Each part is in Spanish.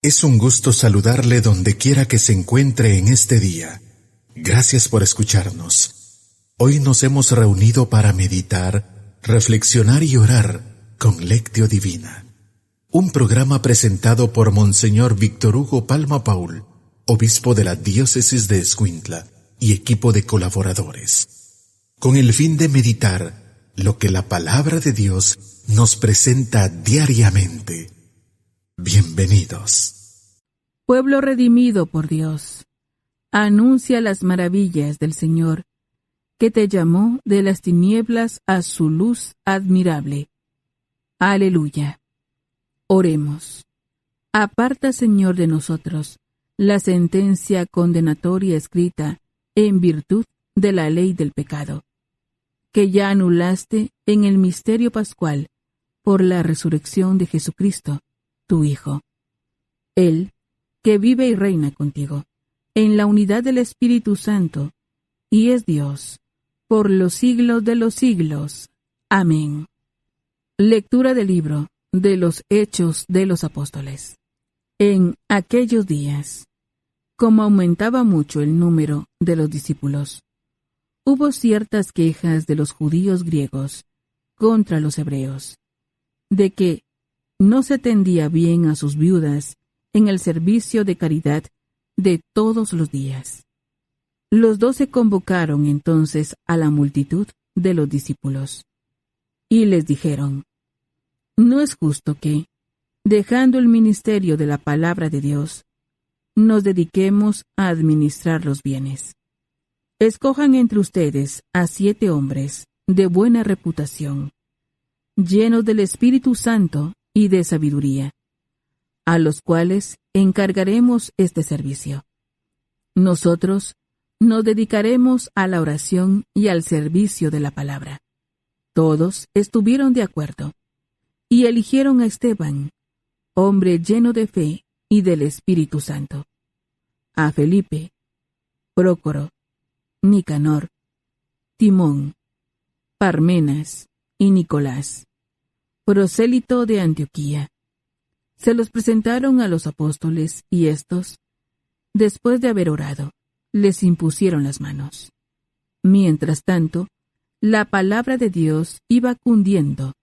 Es un gusto saludarle donde quiera que se encuentre en este día. Gracias por escucharnos. Hoy nos hemos reunido para meditar, reflexionar y orar con Lectio Divina. Un programa presentado por Monseñor Víctor Hugo Palma Paul, obispo de la diócesis de Escuintla y equipo de colaboradores, con el fin de meditar lo que la palabra de Dios nos presenta diariamente. Bienvenidos. Pueblo redimido por Dios, anuncia las maravillas del Señor, que te llamó de las tinieblas a su luz admirable. Aleluya. Oremos. Aparta, Señor, de nosotros la sentencia condenatoria escrita en virtud de la ley del pecado, que ya anulaste en el misterio pascual por la resurrección de Jesucristo, tu Hijo. Él, que vive y reina contigo, en la unidad del Espíritu Santo, y es Dios, por los siglos de los siglos. Amén. Lectura del libro de los Hechos de los Apóstoles. En aquellos días, como aumentaba mucho el número de los discípulos, hubo ciertas quejas de los judíos griegos contra los hebreos, de que no se atendía bien a sus viudas en el servicio de caridad de todos los días. Los 12 convocaron entonces a la multitud de los discípulos, y les dijeron: no es justo que, dejando el ministerio de la palabra de Dios, nos dediquemos a administrar los bienes. Escojan entre ustedes a 7 hombres de buena reputación, llenos del Espíritu Santo y de sabiduría, a los cuales encargaremos este servicio. Nosotros nos dedicaremos a la oración y al servicio de la palabra. Todos estuvieron de acuerdo, y eligieron a Esteban, hombre lleno de fe y del Espíritu Santo, a Felipe, Prócoro, Nicanor, Timón, Parmenas y Nicolás, prosélito de Antioquía. Se los presentaron a los apóstoles, y éstos, después de haber orado, les impusieron las manos. Mientras tanto, la palabra de Dios iba cundiendo.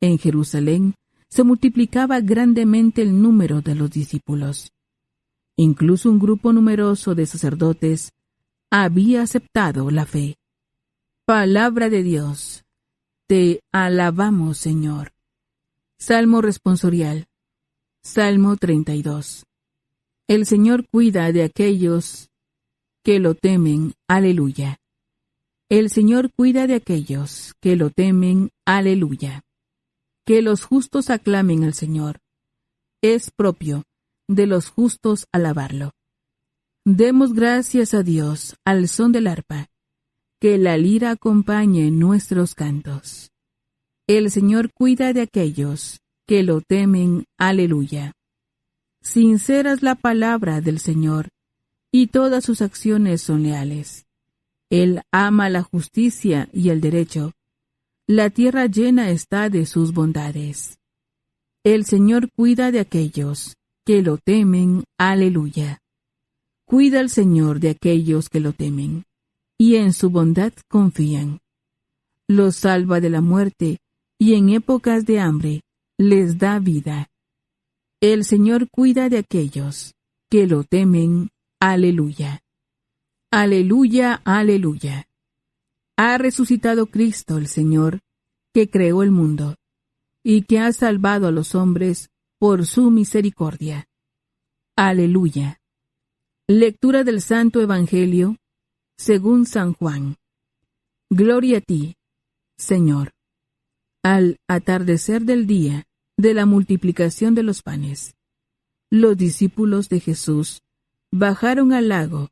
En Jerusalén se multiplicaba grandemente el número de los discípulos. Incluso un grupo numeroso de sacerdotes había aceptado la fe. Palabra de Dios. Te alabamos, Señor. Salmo responsorial. Salmo 32. El Señor cuida de aquellos que lo temen. Aleluya. El Señor cuida de aquellos que lo temen. Aleluya. Que los justos aclamen al Señor. Es propio de los justos alabarlo. Demos gracias a Dios al son del arpa. Que la lira acompañe nuestros cantos. El Señor cuida de aquellos que lo temen. Aleluya. Sincera es la palabra del Señor, y todas sus acciones son leales. Él ama la justicia y el derecho. La tierra llena está de sus bondades. El Señor cuida de aquellos que lo temen. Aleluya. Cuida el Señor de aquellos que lo temen, y en su bondad confían. Los salva de la muerte, y en épocas de hambre les da vida. El Señor cuida de aquellos que lo temen. Aleluya. Aleluya, aleluya. Ha resucitado Cristo el Señor, que creó el mundo, y que ha salvado a los hombres por su misericordia. Aleluya. Lectura del Santo Evangelio según San Juan. Gloria a ti, Señor. Al atardecer del día de la multiplicación de los panes, los discípulos de Jesús bajaron al lago,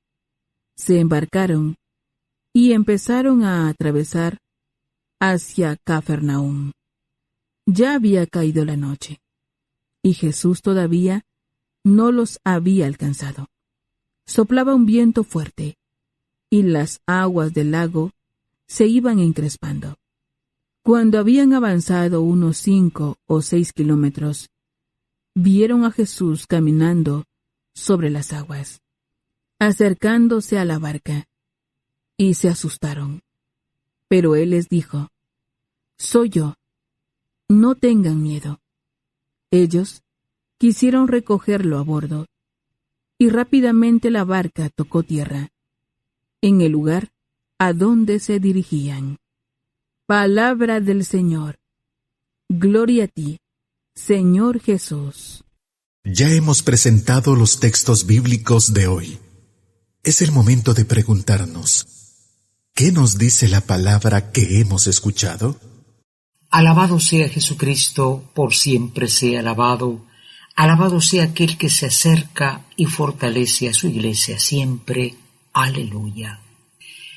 se embarcaron y empezaron a atravesar hacia Cafarnaúm. Ya había caído la noche, y Jesús todavía no los había alcanzado. Soplaba un viento fuerte, y las aguas del lago se iban encrespando. Cuando habían avanzado unos 5 o 6 kilómetros, vieron a Jesús caminando sobre las aguas, acercándose a la barca, y se asustaron. Pero él les dijo: «Soy yo, no tengan miedo». Ellos quisieron recogerlo a bordo, y rápidamente la barca tocó tierra, en el lugar a donde se dirigían. Palabra del Señor. Gloria a ti, Señor Jesús. Ya hemos presentado los textos bíblicos de hoy. Es el momento de preguntarnos: ¿qué nos dice la palabra que hemos escuchado? Alabado sea Jesucristo, por siempre sea alabado. Alabado sea aquel que se acerca y fortalece a su iglesia siempre. Aleluya.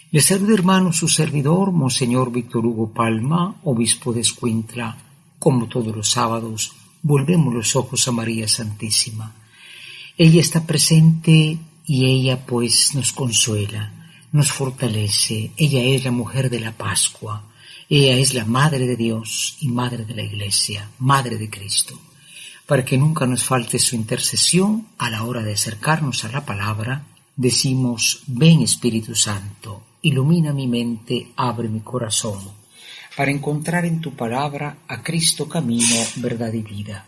Les saluda, hermano, su servidor, Monseñor Víctor Hugo Palma, obispo de Escuintla. Como todos los sábados, volvemos los ojos a María Santísima. Ella está presente y ella pues nos consuela, nos fortalece. Ella es la mujer de la Pascua. Ella es la Madre de Dios y Madre de la Iglesia, Madre de Cristo. Para que nunca nos falte su intercesión a la hora de acercarnos a la palabra, decimos: ven Espíritu Santo, ilumina mi mente, abre mi corazón, para encontrar en tu palabra a Cristo camino, verdad y vida.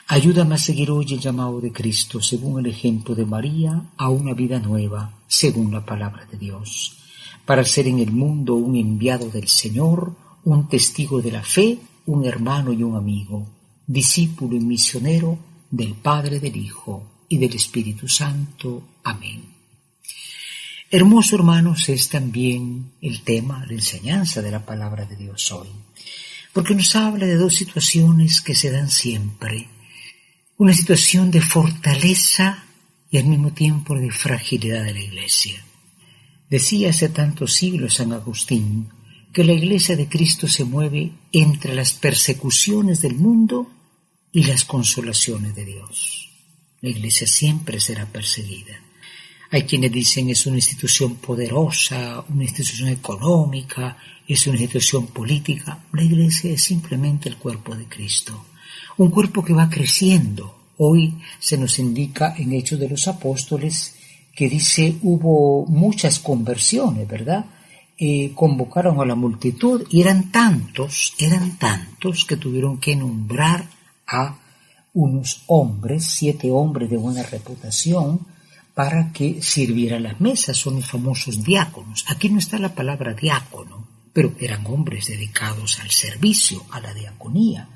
Ayúdame a seguir hoy el llamado de Cristo, según el ejemplo de María, a una vida nueva, según la palabra de Dios, para ser en el mundo un enviado del Señor, un testigo de la fe, un hermano y un amigo, discípulo y misionero del Padre, del Hijo y del Espíritu Santo. Amén. Hermoso, hermanos, es también el tema, la enseñanza de la palabra de Dios hoy, porque nos habla de dos situaciones que se dan siempre: una situación de fortaleza y al mismo tiempo de fragilidad de la Iglesia. Decía hace tantos siglos San Agustín que la Iglesia de Cristo se mueve entre las persecuciones del mundo y las consolaciones de Dios. La Iglesia siempre será perseguida. Hay quienes dicen es una institución poderosa, una institución económica, es una institución política. La Iglesia es simplemente el cuerpo de Cristo, un cuerpo que va creciendo. Hoy se nos indica en Hechos de los Apóstoles que dice hubo muchas conversiones, ¿verdad? Convocaron a la multitud y eran tantos que tuvieron que nombrar a unos hombres, 7 hombres de buena reputación, para que sirvieran las mesas. Son los famosos diáconos. Aquí no está la palabra diácono, pero eran hombres dedicados al servicio, a la diaconía.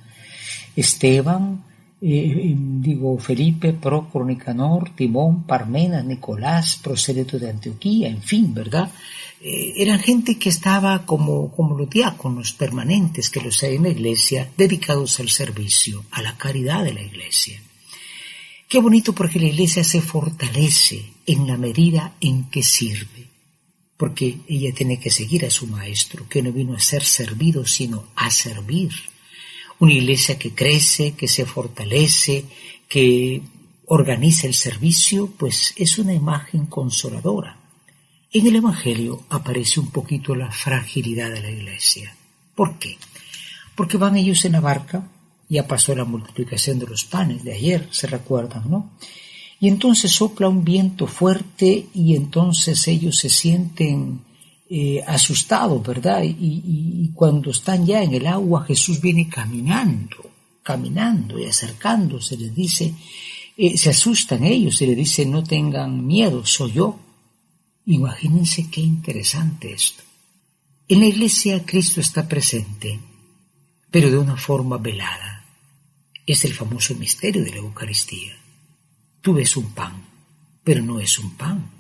Esteban, Felipe, Prócoro, Nicanor, Timón, Parmenas, Nicolás, prosélito de Antioquía, en fin, ¿verdad? Eran gente que estaba como los diáconos permanentes que los hay en la Iglesia, dedicados al servicio, a la caridad de la Iglesia. Qué bonito, porque la Iglesia se fortalece en la medida en que sirve, porque ella tiene que seguir a su Maestro, que no vino a ser servido, sino a servir. Una Iglesia que crece, que se fortalece, que organiza el servicio, pues es una imagen consoladora. En el Evangelio aparece un poquito la fragilidad de la Iglesia. ¿Por qué? Porque van ellos en la barca. Ya pasó la multiplicación de los panes de ayer, se recuerdan, ¿no? Y entonces sopla un viento fuerte y entonces ellos se sienten asustados, ¿verdad? Y cuando están ya en el agua, Jesús viene caminando y acercándose, les dice, se asustan ellos y le dice: no tengan miedo, soy yo. Imagínense qué interesante esto. En la Iglesia Cristo está presente, pero de una forma velada. Es el famoso misterio de la Eucaristía. Tú ves un pan, pero no es un pan.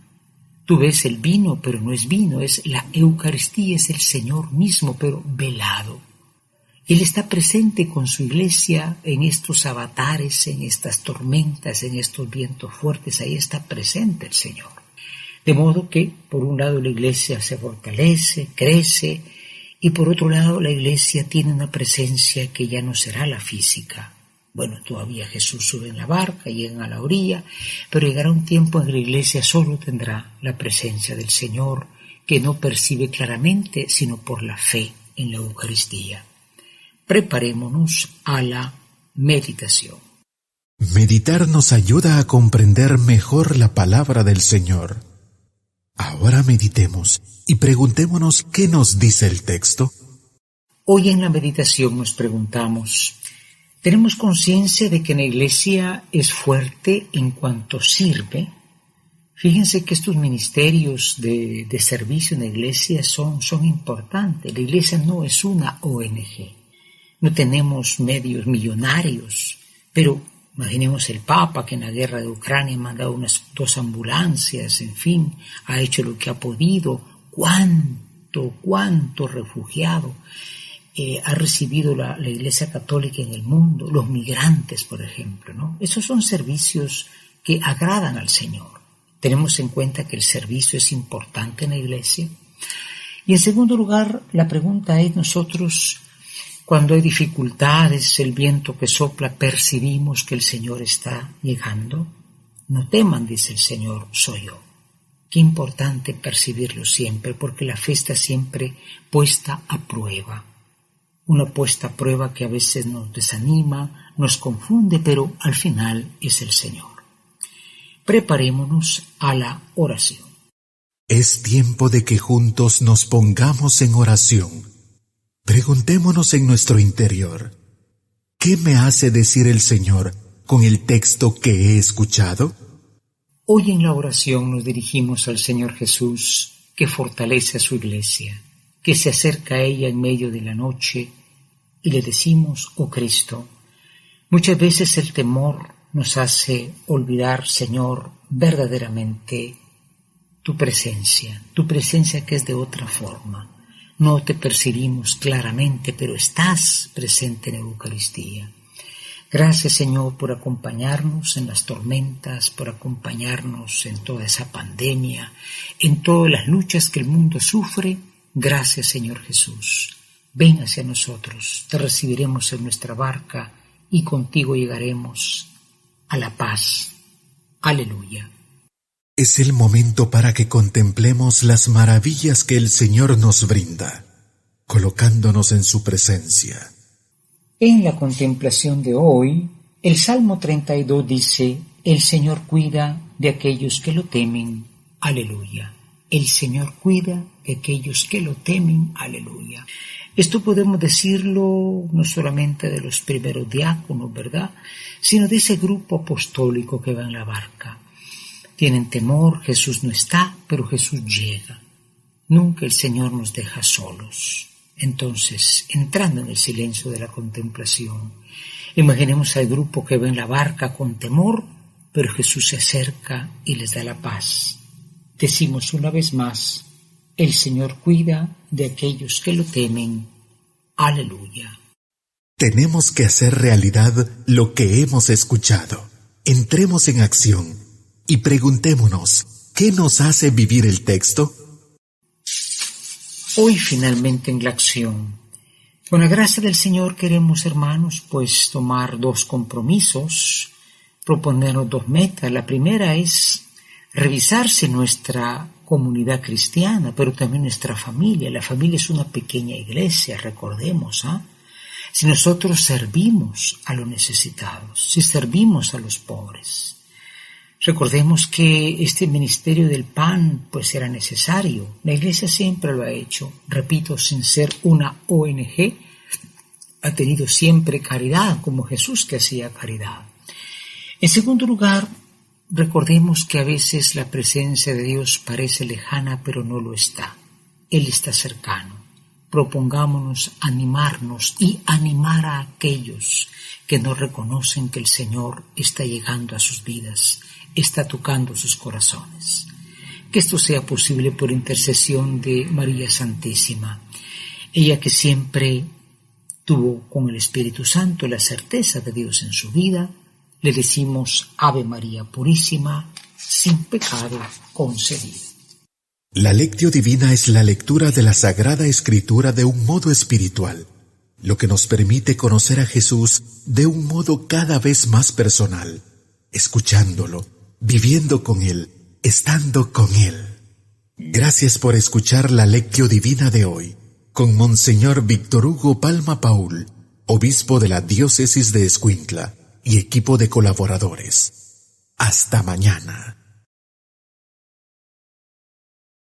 Tú ves el vino, pero no es vino. Es la Eucaristía, es el Señor mismo, pero velado. Él está presente con su Iglesia en estos avatares, en estas tormentas, en estos vientos fuertes. Ahí está presente el Señor. De modo que, por un lado, la Iglesia se fortalece, crece, y por otro lado, la Iglesia tiene una presencia que ya no será la física. Bueno, todavía Jesús sube en la barca, llegan a la orilla, pero llegará un tiempo en que la Iglesia solo tendrá la presencia del Señor, que no percibe claramente, sino por la fe en la Eucaristía. Preparémonos a la meditación. Meditar nos ayuda a comprender mejor la palabra del Señor. Ahora meditemos y preguntémonos qué nos dice el texto. Hoy en la meditación nos preguntamos, ¿tenemos conciencia de que la Iglesia es fuerte en cuanto sirve? Fíjense que estos ministerios de servicio en la Iglesia son importantes. La Iglesia no es una ONG. No tenemos medios millonarios, pero imaginemos el Papa que en la guerra de Ucrania ha mandado unas 2 ambulancias, en fin, ha hecho lo que ha podido. ¿Cuánto refugiado ha recibido la Iglesia Católica en el mundo? Los migrantes, por ejemplo, ¿no? Esos son servicios que agradan al Señor. Tenemos en cuenta que el servicio es importante en la Iglesia. Y en segundo lugar, la pregunta es, nosotros, cuando hay dificultades, el viento que sopla, ¿percibimos que el Señor está llegando? No teman, dice el Señor, soy yo. Qué importante percibirlo siempre, porque la fe está siempre puesta a prueba. Una puesta a prueba que a veces nos desanima, nos confunde, pero al final es el Señor. Preparémonos a la oración. Es tiempo de que juntos nos pongamos en oración. Preguntémonos en nuestro interior, ¿qué me hace decir el Señor con el texto que he escuchado? Hoy en la oración nos dirigimos al Señor Jesús, que fortalece a su Iglesia, que se acerca a ella en medio de la noche, y le decimos, oh Cristo, muchas veces el temor nos hace olvidar, Señor, verdaderamente tu presencia que es de otra forma. No te percibimos claramente, pero estás presente en la Eucaristía. Gracias, Señor, por acompañarnos en las tormentas, por acompañarnos en toda esa pandemia, en todas las luchas que el mundo sufre. Gracias, Señor Jesús. Ven hacia nosotros, te recibiremos en nuestra barca y contigo llegaremos a la paz. Aleluya. Es el momento para que contemplemos las maravillas que el Señor nos brinda, colocándonos en su presencia. En la contemplación de hoy, el Salmo 32 dice, el Señor cuida de aquellos que lo temen. Aleluya. El Señor cuida de aquellos que lo temen. Aleluya. Esto podemos decirlo no solamente de los primeros diáconos, ¿verdad?, sino de ese grupo apostólico que va en la barca. Tienen temor, Jesús no está, pero Jesús llega. Nunca el Señor nos deja solos. Entonces, entrando en el silencio de la contemplación, imaginemos al grupo que va en la barca con temor, pero Jesús se acerca y les da la paz. Decimos una vez más, el Señor cuida de aquellos que lo temen. Aleluya. Tenemos que hacer realidad lo que hemos escuchado. Entremos en acción y preguntémonos, ¿qué nos hace vivir el texto? Hoy finalmente en la acción. Con la gracia del Señor queremos, hermanos, pues tomar 2 compromisos, proponernos 2 metas. La primera es revisarse nuestra comunidad cristiana, pero también nuestra familia. La familia es una pequeña iglesia, recordemos, Si nosotros servimos a los necesitados, si servimos a los pobres. Recordemos que este ministerio del pan pues era necesario. La Iglesia siempre lo ha hecho. Repito, sin ser una ONG, ha tenido siempre caridad, como Jesús que hacía caridad. En segundo lugar, recordemos que a veces la presencia de Dios parece lejana, pero no lo está. Él está cercano. Propongámonos animarnos y animar a aquellos que no reconocen que el Señor está llegando a sus vidas, está tocando sus corazones. Que esto sea posible por intercesión de María Santísima, ella que siempre tuvo con el Espíritu Santo la certeza de Dios en su vida. Le decimos Ave María Purísima, sin pecado concebida. La Lectio Divina es la lectura de la Sagrada Escritura de un modo espiritual, lo que nos permite conocer a Jesús de un modo cada vez más personal, escuchándolo, viviendo con Él, estando con Él. Gracias por escuchar la Lectio Divina de hoy, con Monseñor Víctor Hugo Palma Paul, obispo de la Diócesis de Escuintla, y equipo de colaboradores. Hasta mañana.